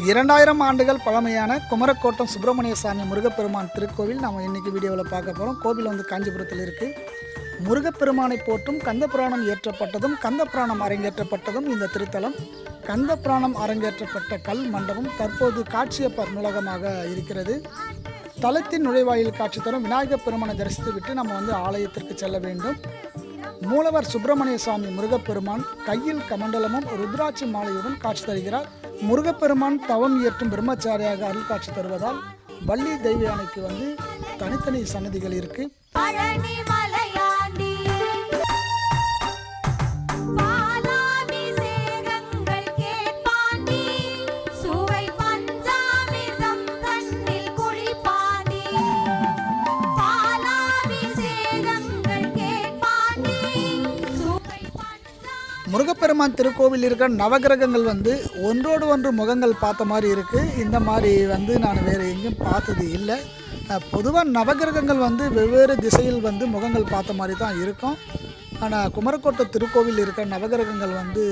2000 ஆண்டுகள் பழமையான குமரக்கோட்டம் சுப்பிரமணிய சாமி முருகப்பெருமான் திருக்கோவில் நாம் இன்றைக்கி வீடியோவில் பார்க்க போகிறோம். கோவில் வந்து காஞ்சிபுரத்தில் இருக்குது. முருகப்பெருமானை போற்றும் கந்தபுராணம் இயற்றப்பட்டதும் கந்தபுராணம் அரங்கேற்றப்பட்டதும் இந்த திருத்தலம். கந்தபுராணம் அரங்கேற்றப்பட்ட கல் மண்டபம் தற்போது காட்சியப்பர் நூலகமாக இருக்கிறது. தலத்தின் நுழைவாயில் காட்சி தரும் விநாயகப் பெருமானை தரிசித்துவிட்டு நம்ம வந்து ஆலயத்திற்கு செல்ல வேண்டும். மூலவர் சுப்பிரமணிய சுவாமி முருகப்பெருமான் கையில் கமண்டலமும் ருத்ராட்சி மாலையுடன் காட்சி தருகிறார். முருகப்பெருமான் தவம் இயற்றும் பிரம்மச்சாரியாக அருள் காட்சி தருவதால் வள்ளி தெய்வ யானைக்கு வந்து தனித்தனி சன்னதிகள் இருக்கு. முருகப்பெருமான் திருக்கோவில் இருக்கிற நவகிரகங்கள் வந்து ஒன்றோடு ஒன்று முகங்கள் பார்த்த மாதிரி இருக்குது. இந்த மாதிரி வந்து நான் வேறு எங்கேயும் பார்த்தது இல்லை. பொதுவாக நவகிரகங்கள் வந்து வெவ்வேறு திசையில் வந்து முகங்கள் பார்த்த மாதிரி தான் இருக்கும். ஆனால் குமரக்கோட்டை திருக்கோவில் இருக்கிற நவகிரகங்கள் வந்து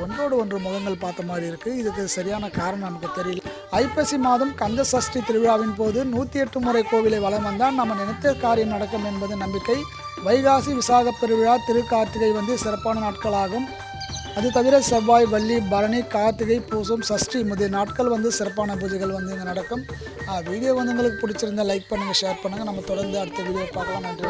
ஒன்றோடு ஒன்று முகங்கள் பார்த்த மாதிரி இருக்குது. இதுக்கு சரியான காரணம் நமக்கு தெரியல. ஐப்பசி மாதம் கந்த சஷ்டி திருவிழாவின் போது 108 முறை கோவிலை வலம் வந்தால் நம்ம நினைத்த காரியம் நடக்கும் என்பது நம்பிக்கை. வைகாசி விசாக பெருவிழா திருக்கார்த்திகை வந்து சிறப்பான நாட்களாகும். அது தவிர செவ்வாய், வள்ளி, பரணி, கார்த்திகை, பூசம், சஷ்டி முதலிய நாட்கள் வந்து சிறப்பான பூஜைகள் வந்து இங்கே நடக்கும். வீடியோ வந்து உங்களுக்கு பிடிச்சிருந்தா லைக் பண்ணுங்கள், ஷேர் பண்ணுங்கள். நம்ம தொடர்ந்து அடுத்த வீடியோ பார்க்கலாம். நன்றி.